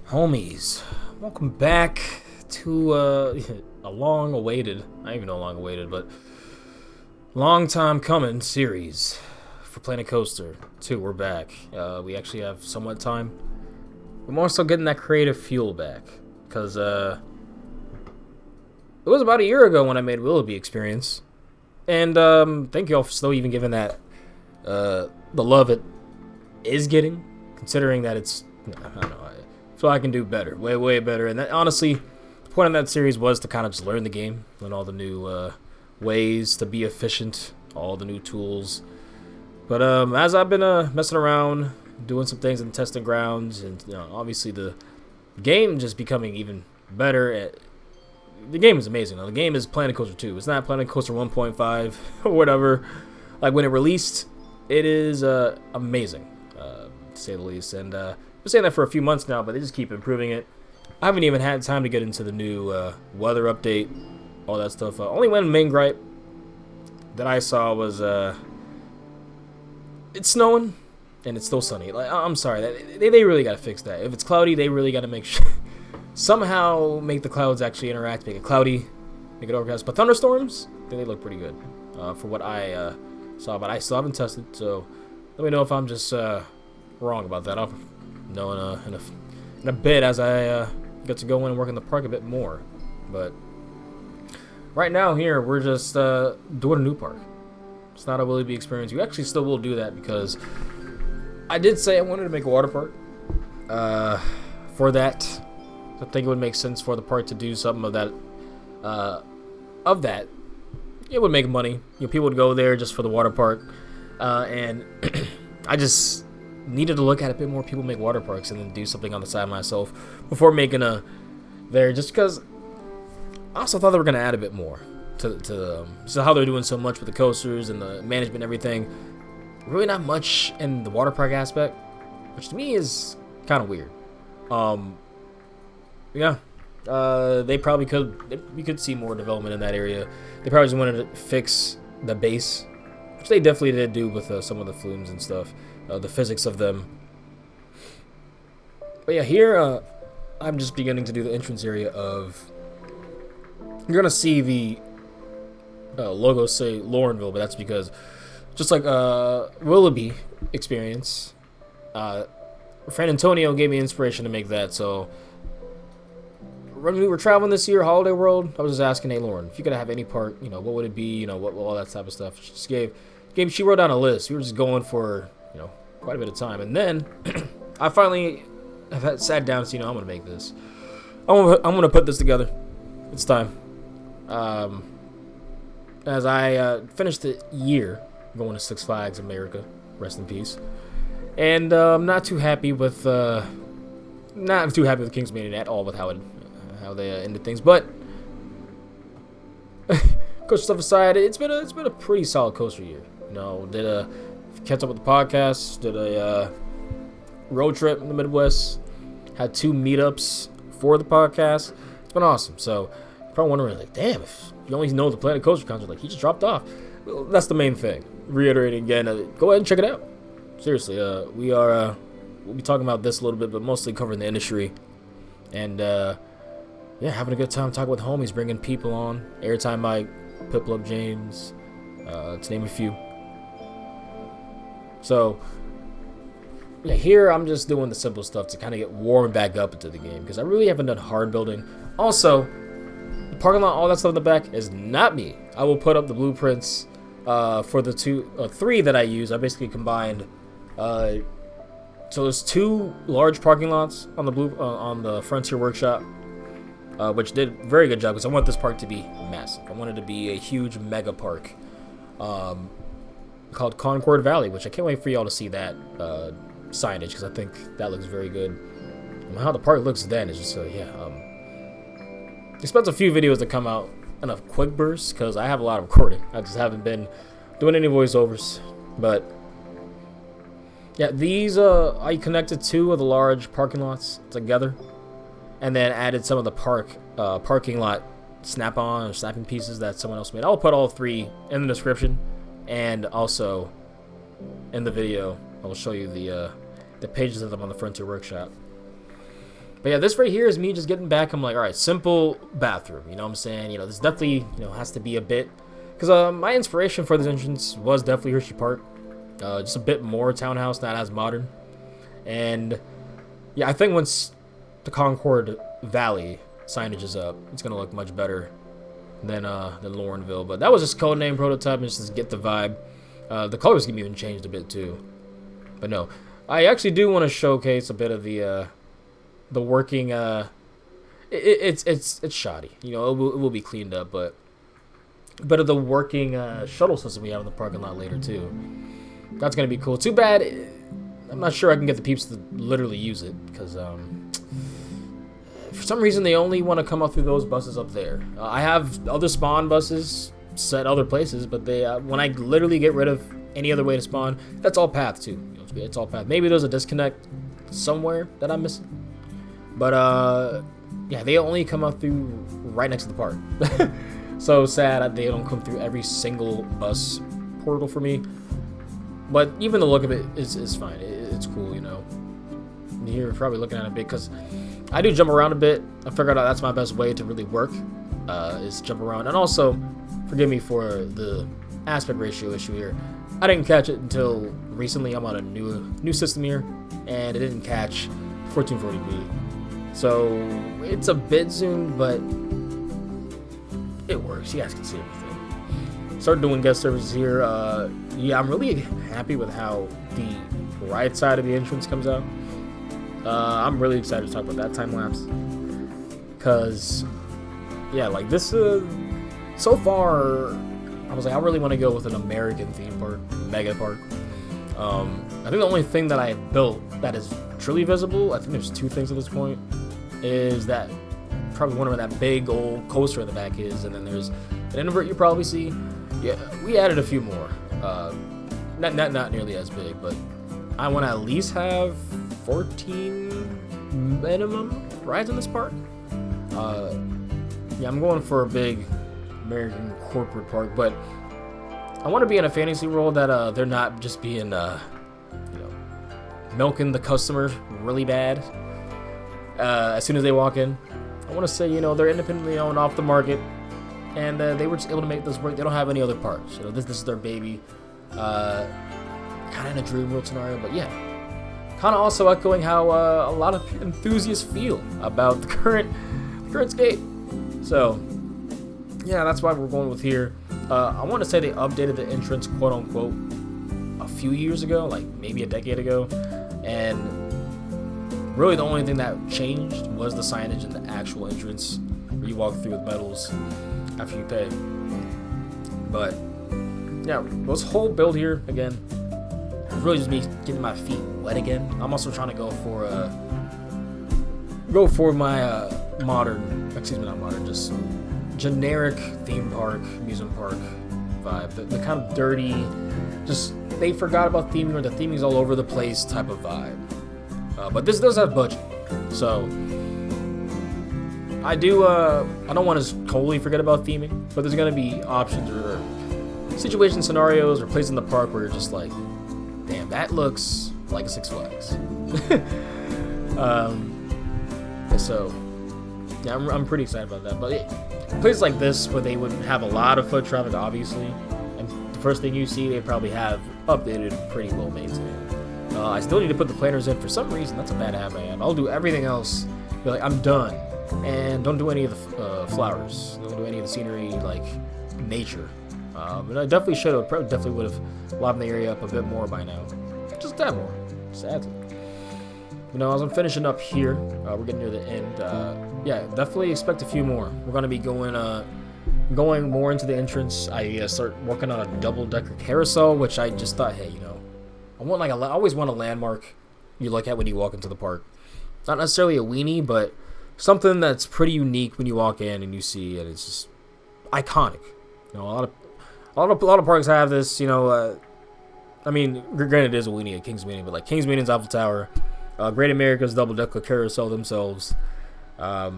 Homies, welcome back to a long-awaited, I don't even know how long awaited, but long time coming series for Planet Coaster 2. We're back. We actually have somewhat time. We're more so getting that creative fuel back, because it was about a year ago when I made Willoughby Experience, and thank you all for still even giving that the love it is getting, considering that it's, I don't know, I feel I can do better, way better. And that, honestly, the point of that series was to kind of just learn the game, learn all the new ways to be efficient, all the new tools. But as I've been messing around, doing some things in the testing grounds, and obviously the game just becoming even better. The game is amazing. The game is Planet Coaster 2. It's not Planet Coaster 1.5 or whatever. Like when it released, it is amazing, to say the least. And I've been saying that for a few months now, but they just keep improving it. I haven't even had time to get into the new weather update, all that stuff. Only one main gripe that I saw was it's snowing and it's still sunny. Like, I'm sorry, they really got to fix that. If it's cloudy, they really got to make sure somehow make the clouds actually interact, make it cloudy, make it overcast. But thunderstorms, I think they look pretty good for what I saw, but I still haven't tested. So let me know if I'm just wrong about that. I'll know in a bit as I get to go in and work in the park a bit more. But right now here we're just doing a new park. It's not a Willoughby Experience. You actually still will do that because I did say I wanted to make a water park. For that, I think it would make sense for the park to do something of that. It would make money. People would go there just for the water park, and I just needed to look at a bit more people make water parks and then do something on the side myself before making a there, just because I also thought they were going to add a bit more to so how they're doing so much with the coasters and the management and everything. Really not much in the water park aspect, which to me is kind of weird. They probably we could see more development in that area. They probably just wanted to fix the base, which they definitely did do with some of the flumes and stuff, the physics of them. But yeah, here I'm just beginning to do the entrance area of. You're gonna see the logo say Laurenville, but that's because just like Willoughby Experience, friend Antonio gave me inspiration to make that. So when we were traveling this year, Holiday World, I was just asking, hey Lauren, if you could have any park, what would it be? What all that type of stuff. She just she wrote down a list. We were just going for quite a bit of time, and then I finally have sat down and said, I'm gonna make this. I'm gonna put this together. It's time. As I finished the year going to Six Flags America, rest in peace, and I'm not too happy with Kings Dominion at all with how they ended things. But coaster stuff aside, it's been a pretty solid coaster year. Did a catch up with the podcast, did a road trip in the Midwest, had 2 meetups for the podcast. It's been awesome. So you're probably wondering, like, damn, if you only know the Planet Coaster concert, like, he just dropped off. Well, that's the main thing. Reiterating again, go ahead and check it out. Seriously, we'll be talking about this a little bit, but mostly covering the industry. And having a good time talking with homies, bringing people on. Airtime Mike, Piplup James, to name a few. So yeah, here I'm just doing the simple stuff to kind of get warmed back up into the game because I really haven't done hard building. Also, the parking lot, all that stuff in the back is not me. I will put up the blueprints for the 3 that I use. I basically combined. So there's 2 large parking lots on the Frontier Workshop, which did a very good job because I want this park to be massive. I want it to be a huge mega park called Concord Valley, which I can't wait for y'all to see that signage because I think that looks very good. And how the park looks then is just expect a few videos to come out in a quick burst because I have a lot of recording. I just haven't been doing any voiceovers. But yeah, these I connected 2 of the large parking lots together and then added some of the parking lot snap-on or snapping pieces that someone else made. I'll put all 3 in the description and also in the video. I will show you the pages of them on the Frontier Workshop. But yeah, this right here is me just getting back. I'm like, all right, simple bathroom. You know what I'm saying? You know, this definitely, you know, has to be a bit. Because my inspiration for this entrance was definitely Hershey Park. Just a bit more townhouse, not as modern. And yeah, I think once the Concord Valley signage is up, it's going to look much better than Laurenville. But that was just codename prototype, just to get the vibe. The colors can be even changed a bit too. But no, I actually do want to showcase a bit of the working. It's shoddy. You know, it will be cleaned up, but of the working shuttle system we have in the parking lot later too. That's gonna be cool. Too bad I'm not sure I can get the peeps to literally use it because for some reason they only want to come up through those buses up there. I have other spawn buses set other places, but they when I literally get rid of any other way to spawn, that's all path too. You know, it's all path. Maybe there's a disconnect somewhere that I'm missing, but yeah, they only come up through right next to the park. So sad that they don't come through every single bus portal for me. But even the look of it is fine. It's cool, you know. You're probably looking at it a bit because I do jump around a bit. I figured out that's my best way to really work is jump around. And also, forgive me for the aspect ratio issue here. I didn't catch it until recently. I'm on a new system here, and it didn't catch 1440p. So it's a bit zoomed, but it works. You guys can see everything. Started doing guest services here. Yeah, I'm really happy with how the right side of the entrance comes out. I'm really excited to talk about that time lapse. Cause yeah, like this so far I was like, I really want to go with an American theme park, mega park. I think the only thing that I have built that is truly visible, I think there's two things at this point, is that probably one where that big old coaster in the back is, and then there's an invert you probably see. Yeah, we added a few more. Not nearly as big, but I want to at least have 14 minimum rides in this park. Yeah, I'm going for a big American corporate park, but I want to be in a fantasy world that they're not just being, you know, milking the customer really bad as soon as they walk in. I want to say, you know, they're independently owned, off the market, and they were just able to make this work. They don't have any other parks. You know, this is their baby. Kind of in a dream world scenario, but yeah. Kind of also echoing how a lot of enthusiasts feel about the current skate. So, yeah, that's why we're going with here. I want to say they updated the entrance, quote unquote, a few years ago, like maybe a decade ago, and really the only thing that changed was the signage in the actual entrance where you walk through with medals after you pay. But yeah, this whole build here again is really just me getting my feet wet again. I'm also trying to go for my just generic theme park, amusement park vibe. The kind of dirty, just they forgot about theming or the theming's all over the place type of vibe. But this does have budget, so I don't want to totally forget about theming, but there's gonna be options or situation scenarios or places in the park where you're just like, damn, that looks like a Six Flags. So yeah, I'm pretty excited about that. But places like this where they would have a lot of foot traffic, obviously, and the first thing you see, they probably have updated, pretty well maintained. I still need to put the planners in for some reason. That's a bad habit I have. I'll do everything else, be like, I'm done, and don't do any of the flowers. Don't do any of the scenery, like nature. And I definitely should have. Definitely would have livened the area up a bit more by now. Just that more, sadly. You know, as I'm finishing up here, we're getting near the end. Yeah, definitely expect a few more. We're gonna be going more into the entrance. I start working on a double-decker carousel, which I just thought, hey, you know, I always want a landmark you look at when you walk into the park. Not necessarily a weenie, but something that's pretty unique when you walk in and you see, and it's just iconic. You know, a lot of parks have this. You know, I mean, granted, it is a weenie at King's Meeting, but like King's Meeting's Eiffel Tower, Great America's double-decker carousel themselves. There's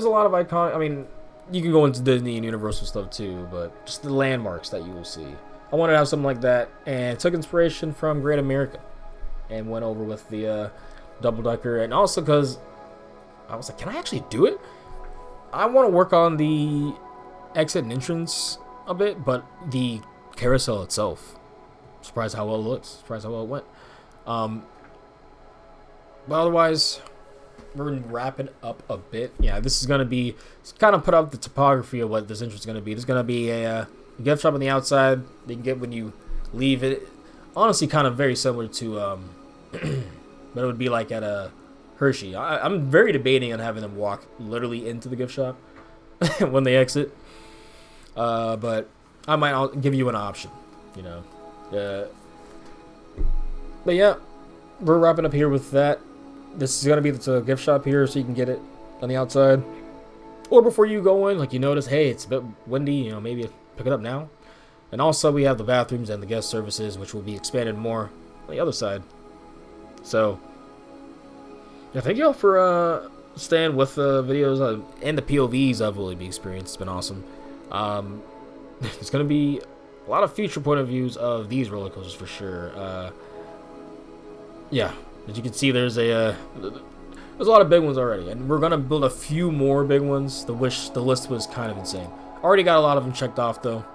a lot of iconic. I mean, you can go into Disney and Universal stuff too, but just the landmarks that you will see. I wanted to have something like that, and took inspiration from Great America, and went over with the double decker, and also because I was like, can I actually do it? I want to work on the exit and entrance a bit, but the carousel itself, surprised how well it looks, surprised how well it went. But otherwise, we're wrapping up a bit. Yeah, this is gonna be kind of put up the topography of what this entrance is gonna be. There's gonna be a gift shop on the outside that you can get when you leave it. Honestly, kind of very similar to but it would be like at a Hershey. I'm very debating on having them walk literally into the gift shop when they exit. But I might give you an option, you know. But yeah, we're wrapping up here with that. This is gonna be the gift shop here, so you can get it on the outside, or before you go in, like you notice, hey, it's a bit windy, you know, maybe pick it up now. And also we have the bathrooms and the guest services, which will be expanded more on the other side. So yeah, thank you all for staying with the videos and the POVs of Willie B Experience. It's been awesome. There's gonna be a lot of future point of views of these roller coasters for sure. Yeah, as you can see, there's a lot of big ones already, and we're gonna build a few more big ones. The list was kind of insane. Already got a lot of them checked off though.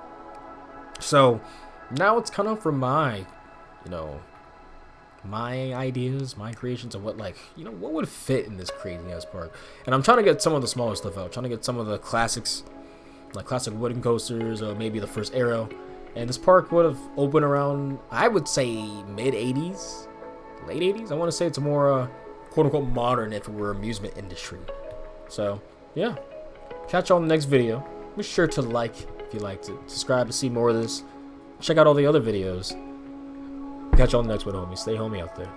So now it's kind of for my, you know, my ideas, my creations of what, like, you know, what would fit in this crazy ass park. And I'm trying to get some of the smaller stuff out. I'm trying to get some of the classics, like classic wooden coasters, or maybe the first Arrow. And this park would have opened around, I would say, mid 80s, late 80s. I want to say it's more quote unquote modern if it were amusement industry. So yeah, catch you on the next video. Be sure to like if you liked it, subscribe to see more of this, check out all the other videos. Catch you on the next one, homies. Stay homie out there.